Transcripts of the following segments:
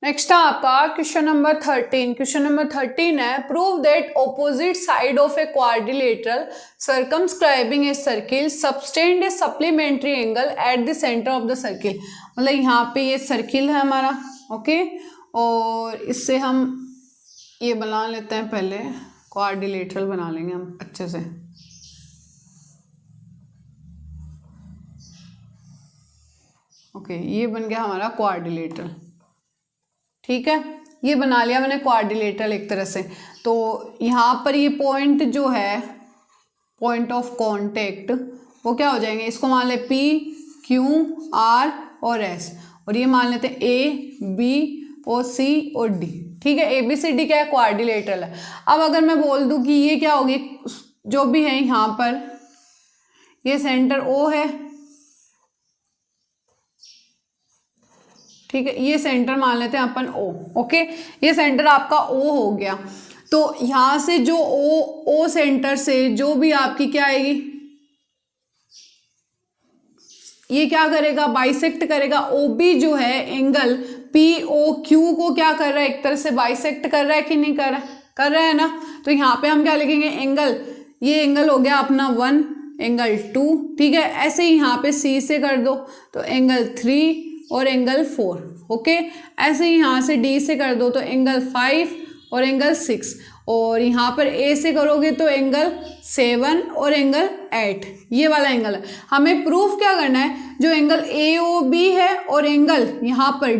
Next है आपका question number 13। Question number 13 है prove that opposite side of a quadrilateral circumscribing a circle subtend A supplementary angle at the centre of the circle. मतलब यहाँ पे ये circle है हमारा, ओके, और इससे हम ये बना लेते हैं, पहले क्वाड्रिलेटरल बना लेंगे हम अच्छे से। ओके, ये बन गया हमारा क्वाड्रिलेटरल, ठीक है, ये बना लिया मैंने क्वाड्रिलेटरल एक तरह से। तो यहाँ पर ये पॉइंट जो है, पॉइंट ऑफ कांटेक्ट, वो क्या हो जाएंगे, इसको मान ले P, Q, R और S, और ये मान लेते हैं A, B और C और D, ठीक है। ABCD क्या है, क्वाड्रिलेटरल है। अब अगर मैं बोल दूं कि ये क्या होगी, जो भी है यहाँ पर ये सेंटर O है, ठीक है, ये सेंटर मान लेते हैं अपन O, ओके, ये सेंटर आपका O हो गया। तो यहां से जो O सेंटर से जो भी आपकी क्या आएगी, ये क्या करेगा, बाइसेक्ट करेगा। OB जो है एंगल POQ को क्या कर रहा है, एक तरह से बाइसेक्ट कर रहा है कि नहीं कर रहा है, कर रहा है ना। तो यहाँ पे हम क्या लिखेंगे, एंगल, ये एंगल हो गया अपना 1, एंगल 2, ठीक है। ऐसे ही यहाँ पे C से कर दो तो एंगल 3 और एंगल 4, ओके। ऐसे ही यहाँ से D से कर दो तो एंगल 5 और एंगल 6, और यहाँ पर A से करोगे तो एंगल 7 और एंगल 8, ये वाला एंगल है। हमें प्रूफ क्या करना है, जो एंगल AOB है और एंगल यहाँ पर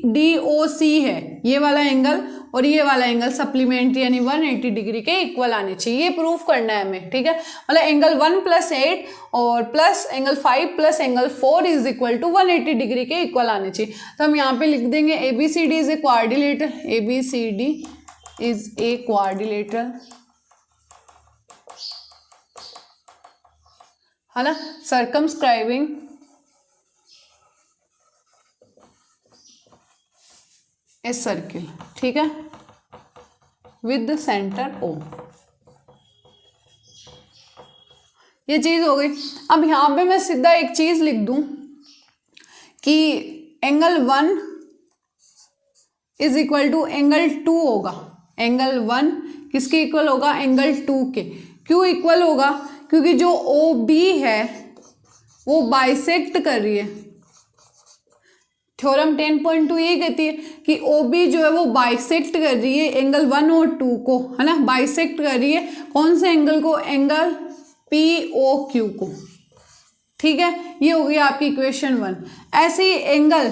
DOC है, ये वाला एंगल और ये वाला एंगल सप्लीमेंट्री यानी 180 डिग्री के इक्वल आने चाहिए, ये प्रूफ करना है हमें, ठीक है। मतलब एंगल 1 + 8 और plus angle 5 + angle 4 is equal to 180 degree के इक्वल आने चाहिए। तो हम यहाँ पे लिख देंगे ABCD is a quadrilateral, ABCD is a quadrilateral, है ना, सर्कमस्क्राइबिंग ए सर्किल, ठीक है, विद द सेंटर O। ये चीज हो गई। अब यहां पे मैं सीधा एक चीज लिख दूं कि angle 1 is equal to angle 2 होगा। एंगल 1 किसके इक्वल होगा, एंगल 2 के। क्यों इक्वल होगा, क्योंकि जो OB है वो बाइसेक्ट कर रही है। थ्योरम 10.2 ये कहती है कि OB जो है वो बाइसेक्ट कर रही है एंगल 1 और 2 को, है ना, बाइसेक्ट कर रही है। कौन से एंगल को, एंगल POQ को, ठीक है। ये हो गई आपकी इक्वेशन 1। ऐसे ही एंगल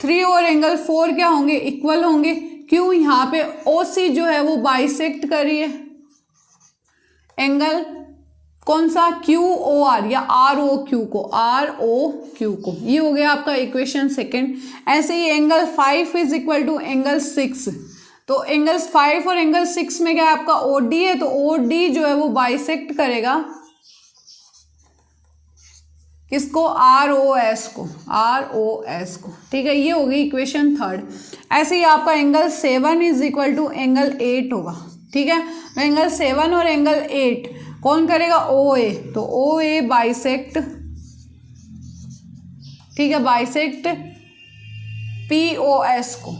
3 और एंगल 4 क्या होंगे, इक्वल होंगे। क्यों, यहाँ पे OC जो है वो बाइसेक्ट कर रही है एंगल कौन सा, QOR या ROQ को, ROQ को। ये हो गया आपका इक्वेशन 2। ऐसे ही angle 5 is equal to angle 6। तो एंगल 5 और एंगल 6 में क्या आपका OD है, तो OD जो है वो बाइसेक्ट करेगा किसको, ROS को, ROS को, ठीक है। ये हो गई इक्वेशन 3। ऐसे ही आपका angle 7 is equal to angle 8 होगा, ठीक है। तो एंगल 7 और एंगल 8 कौन करेगा, OA, तो OA बाइसेक्ट, ठीक है, बाइसेक्ट POS को,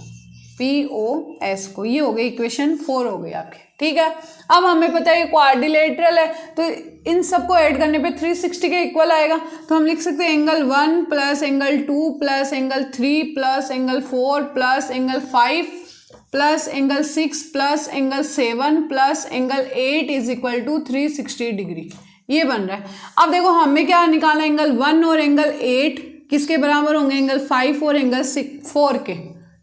POS को। ये हो गई इक्वेशन 4 हो गई आपके, ठीक है। अब हमें पता है क्वाड्रिलेटरल है, तो इन सबको ऐड करने पे 360 के इक्वल आएगा। तो हम लिख सकते हैं angle 1 + angle 2 + angle 3 + angle 4 + angle 5 + angle 6 + angle 7 + angle 8 is equal to 360 degree. ये बन रहा है। अब देखो हमें क्या निकालना, एंगल 1 और एंगल 8 किसके बराबर होंगे, एंगल 5 और एंगल 4 के,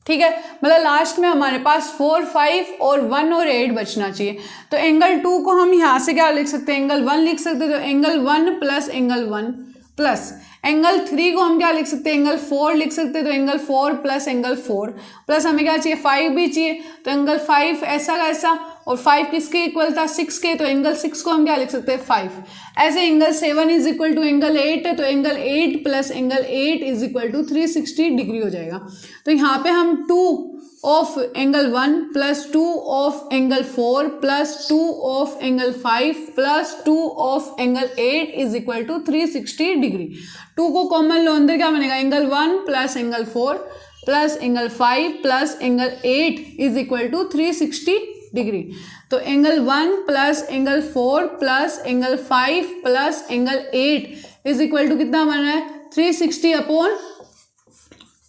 ठीक है। मतलब लास्ट में हमारे पास 4, 5 और 1 और 8 बचना चाहिए। तो एंगल 2 को हम यहाँ से क्या लिख सकते हैं, एंगल 1 लिख सकते हैं। तो एंगल 1 + एंगल 1 प्लस एंगल 3 को हम क्या लिख सकते हैं, एंगल 4 लिख सकते हैं। तो एंगल 4 + एंगल 4 प्लस हमें क्या चाहिए, 5 भी चाहिए। तो एंगल 5 ऐसा का ऐसा, और 5 किसके इक्वल था, 6 के। तो एंगल 6 को हम क्या लिख सकते हैं, 5। ऐसे angle 7 is equal to angle 8 है। तो angle 8 + angle 8 is equal to 360 degree हो जाएगा। तो यहाँ पे हम 2 of angle 1 plus 2 of angle 4 plus 2 of angle 5 plus 2 of angle 8 is equal to 360 degree. 2 को कॉमन लो, अंदर क्या बनेगा, angle 1 plus angle 4 plus angle 5 plus angle 8 is equal to 360 degree. तो angle 1 plus angle 4 plus angle 5 plus angle 8 is equal to कितना बन रहा है 360/2।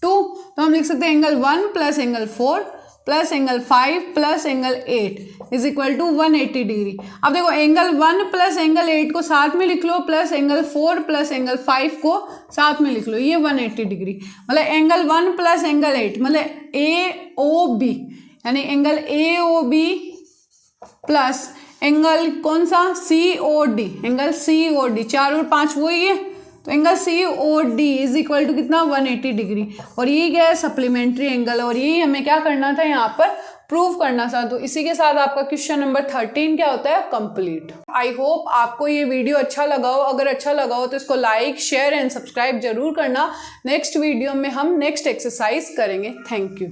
तो हम लिख सकते हैं angle 1 plus angle 4 plus angle 5 plus angle 8 is equal to 180 degree. अब देखो एंगल 1 प्लस एंगल 8 को साथ में लिख लो, प्लस एंगल 4 प्लस एंगल 5 को साथ में लिख लो, ये 180 डिग्री। मतलब एंगल 1 प्लस एंगल 8 मतलब AOB, यानी एंगल AOB प्लस एंगल कौन सा COD, एंगल COD 4 और 5 वही है, तो angle COD is equal to कितना 180 डिग्री। और ये क्या है सप्लीमेंट्री एंगल, और यही हमें क्या करना था यहाँ पर प्रूव करना था। तो इसी के साथ आपका क्वेश्चन नंबर 13 क्या होता है कंप्लीट। आई होप आपको ये वीडियो अच्छा लगा हो। अगर अच्छा लगा हो तो इसको लाइक शेयर एंड सब्सक्राइब जरूर करना। नेक्स्ट वीडियो में हम नेक्स्ट एक्सरसाइज करेंगे। Thank you.